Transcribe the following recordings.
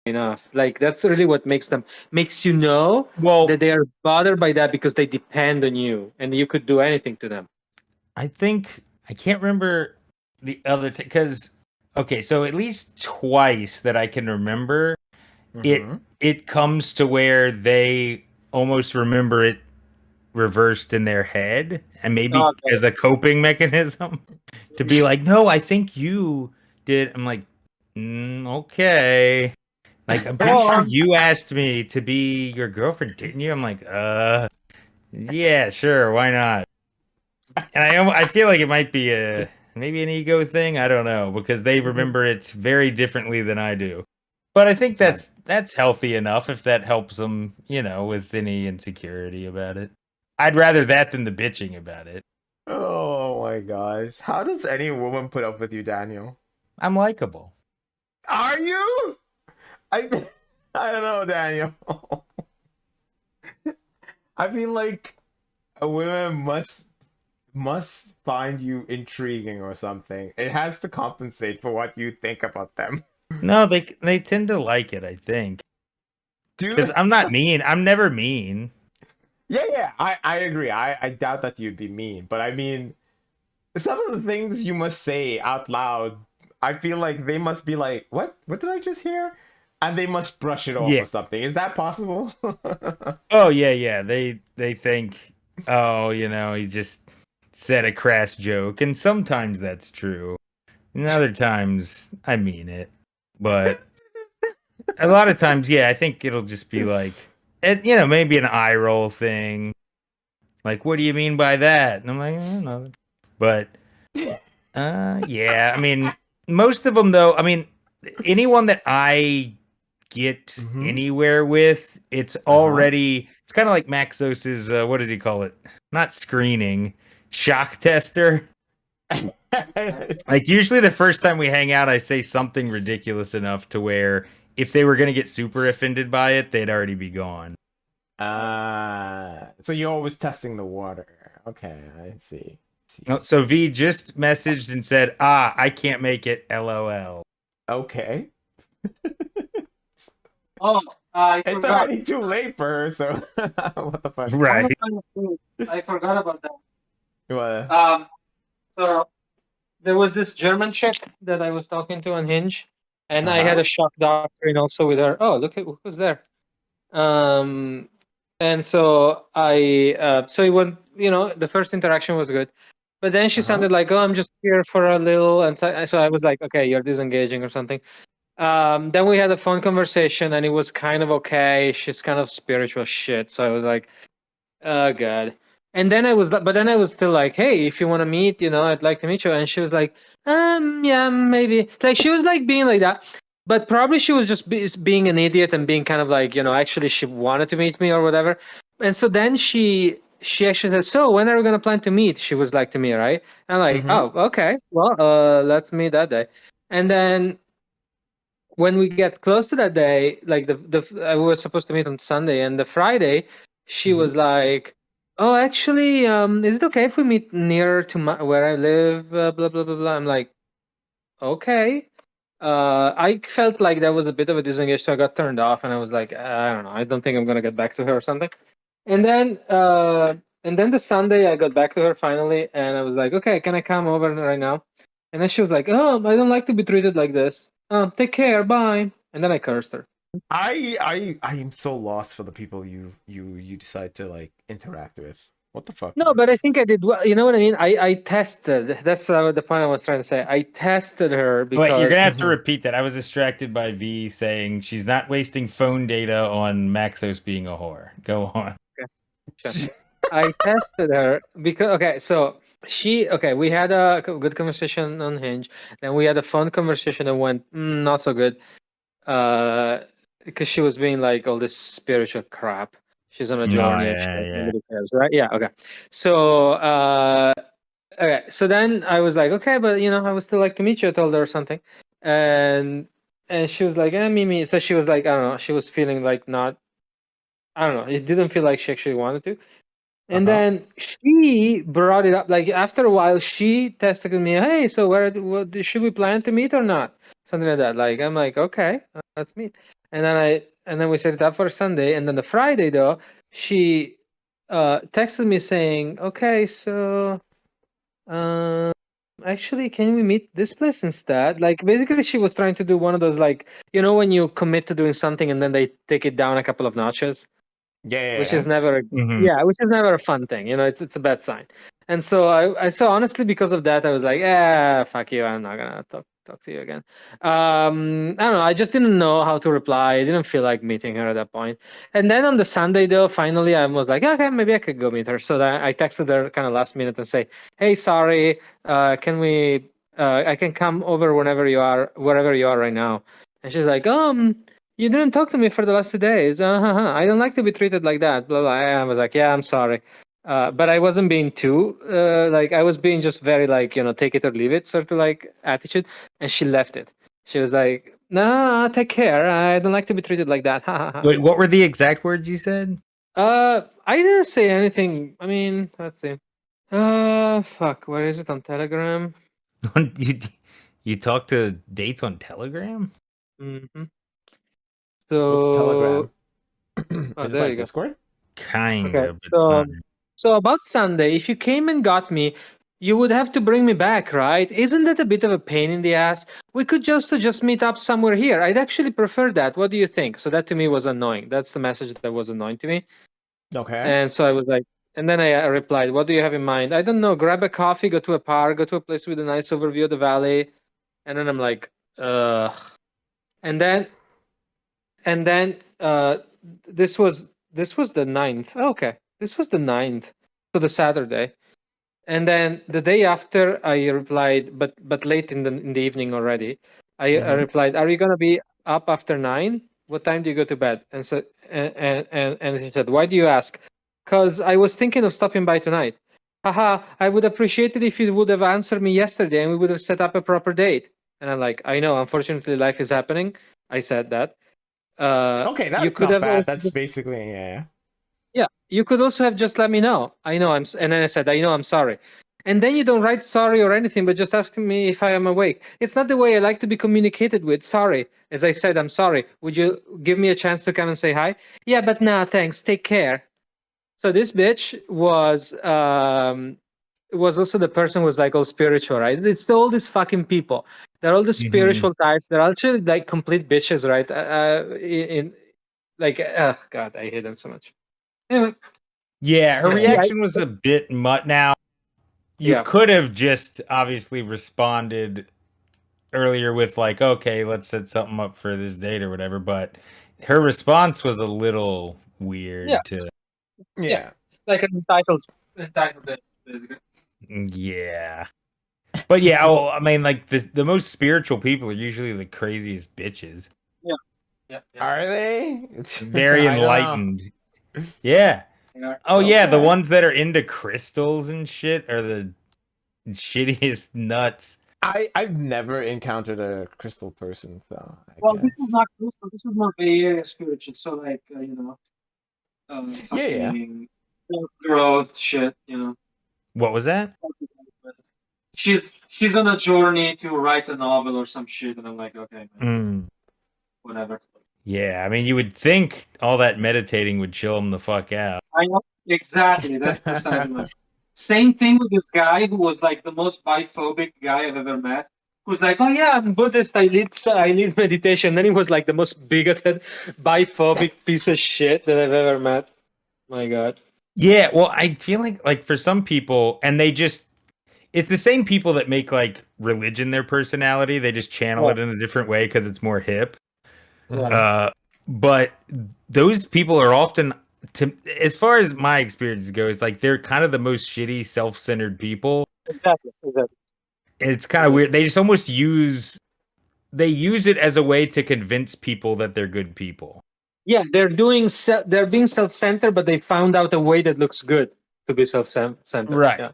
enough. Like that's really what makes you know Well, that they are bothered by that because they depend on you and you could do anything to them. I think I can't remember the other because okay, so at least twice that I can remember, it Mm-hmm. it comes to where they almost remember it reversed in their head and maybe Okay. as a coping mechanism to be like, no, I think you did. I'm like, okay. Like, I'm pretty sure Or you asked me to be your girlfriend, didn't you? I'm like, yeah, sure, why not? And I feel like it might be a maybe an ego thing. I don't know because they remember it very differently than I do. But I think Got it. that's healthy enough if that helps them, with any insecurity about it. I'd rather that than the bitching about it. Oh my gosh. How does any woman put up with you, Daniel? I'm likable. Are you? I I don't know, Daniel. I feel like a woman must find you intriguing or something. It has to compensate for what you think about them. No, they tend to like it, I think. Because Dude. I'm not mean. I'm never mean. Yeah. I agree. I doubt that you'd be mean, but I mean some of the things you must say out loud, I feel like they must be like, what? What did I just hear? And they must brush it off Yeah. or something. Is that possible? Oh yeah. They think, oh, he just said a crass joke, and sometimes that's true. And other times I mean it. But a lot of times, yeah, I think it'll just be like, maybe an eye roll thing. Like, what do you mean by that? And I'm like, I don't know. But yeah, I mean, most of them though. I mean, anyone that I get Mm-hmm. anywhere with, it's Uh-huh. already. It's kind of like Maxos's. What does he call it? Not screening, shock tester. Like usually the first time we hang out, I say something ridiculous enough to where if they were gonna get super offended by it, they'd already be gone. So you're always testing the water. Okay, I see. Oh, so V just messaged and said, I can't make it, LOL. Okay. oh, I It's forgot. already too late for her, so what the fuck? One of Right. my things, I forgot about that. What? So there was this German chick that I was talking to on Hinge, and I had Uh-huh. a shock doctrine also with her. Oh, look at who's there. Um, and so so it went, the first interaction was good, but then she Uh-huh. sounded like, "Oh, I'm just here for a little," and so I was like, "Okay, you're disengaging or something." Then we had a phone conversation, and it was kind of okay. She's kind of spiritual shit, so I was like, "Oh God." And then but then I was still like, "Hey, if you want to meet, I'd like to meet you." And she was like, yeah, maybe." Like she was like being like that, but probably she was just being an idiot and being kind of like, actually she wanted to meet me or whatever. And so then she actually said, "So when are we gonna plan to meet?" She was like to me, right? I'm like, Mm-hmm. "Oh, okay. Well, let's meet that day." And then when we get close to that day, like we were supposed to meet on Sunday, and the Friday, she Mm-hmm. was like, "Oh, actually, is it okay if we meet nearer to where I live?" Blah blah blah blah. I'm like, "Okay." I felt like that was a bit of a disengage, so I got turned off, and I was like, I don't know, I don't think I'm gonna get back to her or something. And then, the Sunday, I got back to her finally, and I was like, "Okay, can I come over right now?" And then she was like, "Oh, I don't like to be treated like this. Take care, bye." And then I cursed her. I am so lost for the people you decide to like interact with. What the fuck, No, but I Maxis? think I did well. You know what I mean? I tested. That's the point I was trying to say. I tested her Wait, you're because gonna have to Mm-hmm. repeat that. I was distracted by V saying she's not wasting phone data on Maxos being a whore. Go on. okay, sure. I tested her because so we had a good conversation on Hinge, then we had a fun conversation that went not so good, uh, because she was being like all this spiritual crap. She's on a Oh journey and shit. yeah, yeah. Nobody cares, right? Yeah, okay. So so then I was like, okay, but I would still like to meet you. I told her or something, and she was like, Mimi. So she was like, I don't know. She was feeling like not. I don't know. It didn't feel like she actually wanted to. And Uh-huh. then she brought it up. Like after a while, she texted me, "Hey, so should we plan to meet or not?" Something like that. Like I'm like, okay, let's meet. and then we set it up for Sunday, and then the Friday though, she texted me saying, "Okay, so actually, can we meet this place instead?" Like basically, she was trying to do one of those like when you commit to doing something and then they take it down a couple of notches, which is Yeah. never Mhm. which is never a fun thing. It's a bad sign. And so I so honestly because of that I was like, fuck you, I'm not gonna talk to you again. I don't know, I just didn't know how to reply. I didn't feel like meeting her at that point. And then on the Sunday though, finally I was like, okay, maybe I could go meet her. So then I texted her kind of last minute and say, hey, sorry, can we I can come over wherever you are right now. And she's like, you didn't talk to me for the last 2 days. I don't like to be treated like that. Blah blah. I was like, yeah, I'm sorry, but I wasn't being too like I was being just very like take it or leave it sort of like attitude. And she left it. She was like, no, take care. I don't like to be treated like that. Ha ha ha. Wait, what were the exact words you said? I didn't say anything. I mean, let's see. Fuck. Where is it on Telegram? you you talk to dates on Telegram? Mm-hmm. What's So, Telegram? oh, Is it there like you go. Discord? Okay, Kinda, but so not. so about Sunday, if you came and got me, you would have to bring me back, right? Isn't that a bit of a pain in the ass? We could just meet up somewhere here. I'd actually prefer that. What do you think? So that to me was annoying. That's the message that was annoying to me. Okay. And so I was like, and then I replied, "What do you have in mind?" I don't know. Grab a coffee, go to a park, go to a place with a nice overview of the valley. And then I'm like, ugh. And then and then this was the ninth. Oh, okay, this was the ninth. So the Saturday. And then the day after, I replied, but late in the evening already. I Mm-hmm. replied, "Are you gonna be up after 9? What time do you go to bed?" And so and he said, "Why do you ask?" Because I was thinking of stopping by tonight. Haha, I would appreciate it if you would have answered me yesterday and we would have set up a proper date. And I'm like, I know, unfortunately, life is happening. I said that. Okay, You that's could not have bad. also That's basically yeah. yeah, you could also have just let me know. I know and then I said, I know I'm sorry. And then you don't write sorry or anything, but just ask me if I am awake. It's not the way I like to be communicated with. Sorry. As I said, I'm sorry. Would you give me a chance to come and say hi? Yeah, but nah, thanks. Take care. So this bitch was also the person who was like all spiritual, right? It's all these fucking people. They're all the Mhm. spiritual types. They're actually like complete bitches, right? In like, God, I hate them so much. Anyway, Yeah, her you see, reaction was a bit mutt. Now, you yeah, could have just obviously responded earlier with like, "Okay, let's set something up for this date or whatever," but her response was a little yeah, weird to yeah, Yeah. like an entitled bitch, basically. yeah. But yeah, oh, I mean, like the most spiritual people are usually the craziest bitches. Yeah, yeah, yeah. Are they? Very I don't know. enlightened. Yeah. They are. Oh yeah, the Okay. ones that are into crystals and shit are the shittiest nuts. I've never encountered a crystal person, so I Well, this is guess. not Crystal. This is more Bay Area spiritual. So like, Yeah, yeah. fucking growth shit. What was that? She's on a journey to write a novel or some shit, and I'm like, okay, man, Mm. whatever. Yeah, I mean, you would think all that meditating would chill them the fuck out. I know exactly. That's precisely what. Same thing with this guy who was like the most biphobic guy I've ever met. Who's like, oh yeah, I'm Buddhist. I lead meditation. Then he was like the most bigoted, biphobic piece of shit that I've ever met. My God. Yeah, well, I feel like for some people, and they just it's the same people that make like religion their personality. They just channel Yeah, it in a different way because it's more hip. yeah, Mhm. But those people are often, as far as my experience goes, like they're kind of the most shitty, self-centered people. exactly, exactly, It's kind of exactly. weird. They just almost use it as a way to convince people that they're good people. Yeah, they're being self-centered, but they found out a way that looks good to be self-centered. Right. Yeah,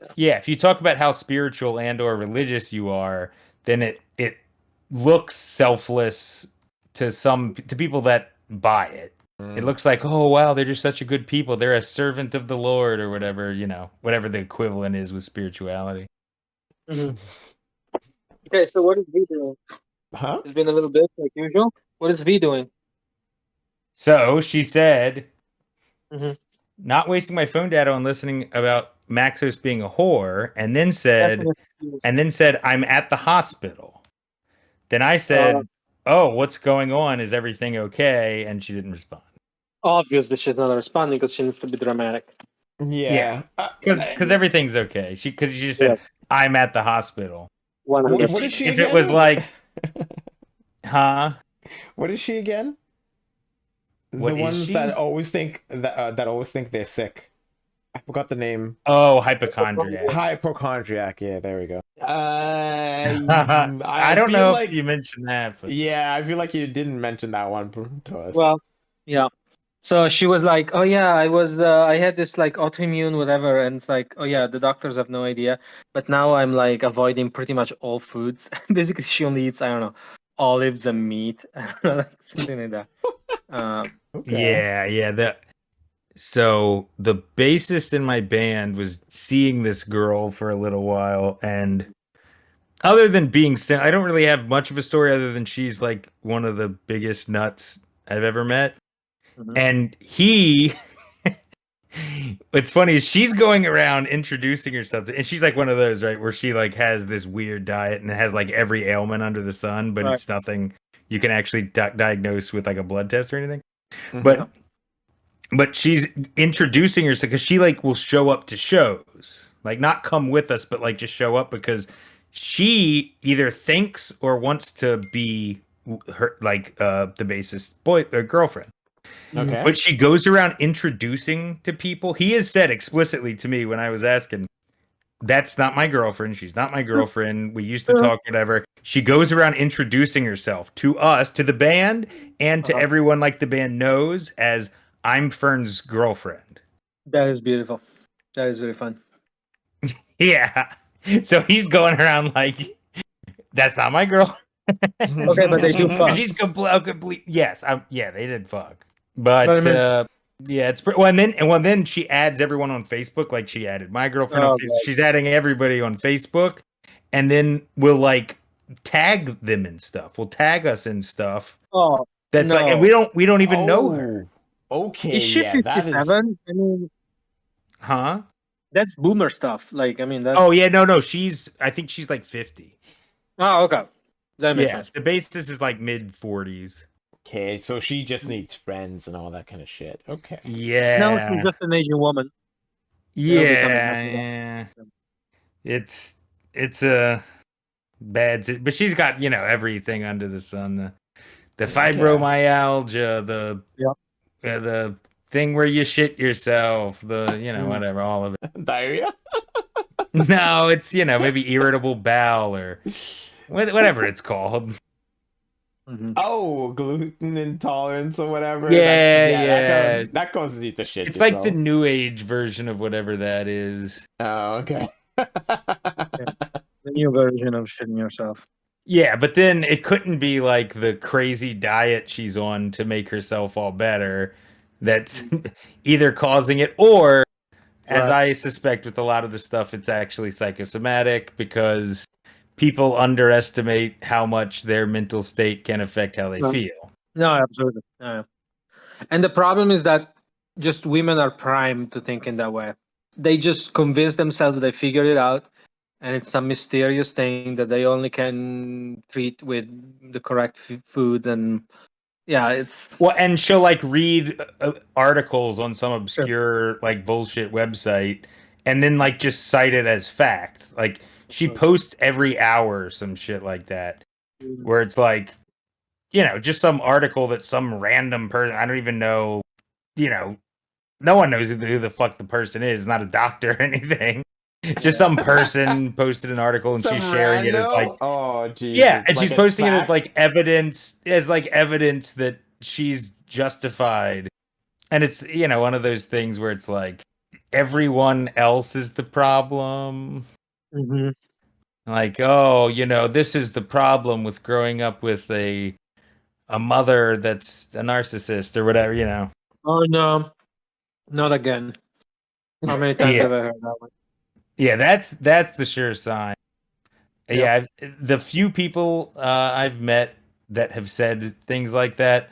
yeah. Yeah, if you talk about how spiritual and or religious you are, then it looks selfless to people that buy it. It Mm. looks like, "Oh, wow, they're just such a good people. They're a servant of the Lord," or whatever, whatever the equivalent is with spirituality. Mhm. Okay, so what did he do? Huh? It's been a little bit like usual. What is V doing? So she said, Mm-hmm. not wasting my phone data on listening about Maxos being a whore, That's an excuse. and then said, I'm at the hospital. Then I Uh, said, oh, what's going on? Is everything okay? And she didn't respond. Obviously, she's not responding because she needs to be dramatic. Yeah, Yeah. because everyth's okay. Because she just Yeah, said, I'm at the hospital. What, 100. what is she If it again? was like, huh? What is she again? The What is ones she? that always think that always think they're sick. I forgot the name. Oh, hypochondriac. Hypochondriac. Yeah, there we go. I I don't feel know if like you mentioned that, but yeah, I feel like you didn't mention that one to us. Well, yeah. So she was like, "Oh yeah, I had this like autoimmune whatever," and it's like, "Oh yeah, the doctors have no idea." But now I'm like avoiding pretty much all foods. Basically, she only eats, I don't know, olives and meat, like something like that. Um, Okay. yeah. So the bassist in my band was seeing this girl for a little while, and other than being, I don't really have much of a story other than she's like one of the biggest nuts I've ever met. mhm. And he, what's funny is she's going around introducing herself, and she's like one of those, right, where she like has this weird diet and has like every ailment under the sun, but Right. it's nothing you can actually diagnose with like a blood test or anything. Mhm. But she's introducing herself because she like will show up to shows, like not come with us, but like just show up because she either thinks or wants to be her like the bassist boy or girlfriend. Mhm. Okay. But she goes around introducing to people. He has said explicitly to me when I was asking, that's not my girlfriend. She's not my girlfriend. We used to talk, whatever. She goes around introducing herself to us, to the band, and to Uh-huh. everyone like the band knows as I'm Fern's girlfriend. That is beautiful. That is really fun. Yeah. So he's going around like, that's not my girl. Okay, but they do fuck. She's complete. Yes. Yeah, they did fuck. But I But mean, yeah, it's well, and then she adds everyone on Facebook. Like she added my girlfriend on oh Facebook. god. She's adding everybody on Facebook, and then we'll like tag them and stuff. We'll tag us in stuff. Oh That's like, and no. we don't even know her, Oh, Is okay. she Yeah, that is 57? I mean, huh? that's boomer stuff. Like, I mean, Oh that's yeah, no. I think she's like 50. oh okay. That makes Yeah, sense. the bassist is like mid 40s. okay. So she just needs friends and all that kind of shit. Okay. No, she's Yeah, just an Asian woman. It'll become yeah, exactly yeah. that. It's a bad, but she's got everything under the sun. The Okay. fibromyalgia, Yeah. the thing where you shit yourself, the Mm. whatever, all of it. Diarrhea. No, it's maybe irritable bowel or whatever it's called. Mhm. Oh, gluten intolerance or whatever. Yeah, Yeah, yeah. that causes you to shit It's like the yourself. new age version of whatever that is. Oh, okay. Yeah. The new version of shitting yourself. Yeah, but then it couldn't be like the crazy diet she's on to make herself all better that's either causing it or, as Right. I suspect with a lot of the stuff, it's actually psychosomatic because people underestimate how much their mental state can affect how they Right. feel. No, absolutely. And the problem is that just women are primed to think in that way. They just convince themselves they figured it out, and it's some mysterious thing that they only can treat with the correct foods. And yeah, it's Well, and she'll like read articles on some sure. obscure like bullshit website and then like just cite it as fact. Like she Sure. posts every hour some shit like that Mm. where it's like, just some article that some random person, I don't even know, you know, no one knows who the fuck the person is, not a doctor or anything. Just Yeah. some person posted an article and she's Some sharing it as like, rando. Oh, yeah, Jesus! and Like she's it's posting it fact. as like evidence that she's justified. And it's, one of those things where it's like everyone else is the problem. Hmm. Like, oh, this is the problem with growing up with a mother that's a narcissist or whatever. Oh no, not again. How many times Yeah. have I heard that one? Yeah, that's the sure sign. Yeah, the few people I've met that have said things like that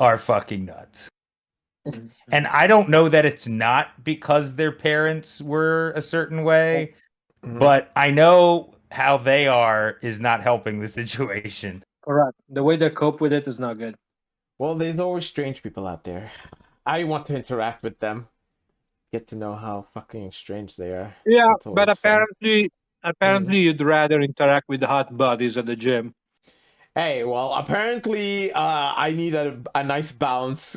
are fucking nuts. And I don't know that it's not because their parents were a certain way, but I know how they are is not helping the situation. Correct. The way they cope with it is not good. Well, there's always strange people out there. I want to interact with them, get to know how fucking strange they are. Yeah, That's but always fun. apparently you'd rather interact with the hot buddies at the gym. Hey, well, apparently, I need a nice balance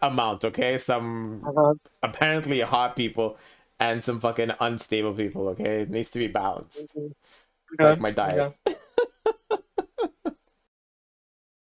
amount. Okay, some Uh-huh. apparently hot people and some fucking unstable people. Okay, it needs to be balanced. It's Yeah, like my yeah. diet.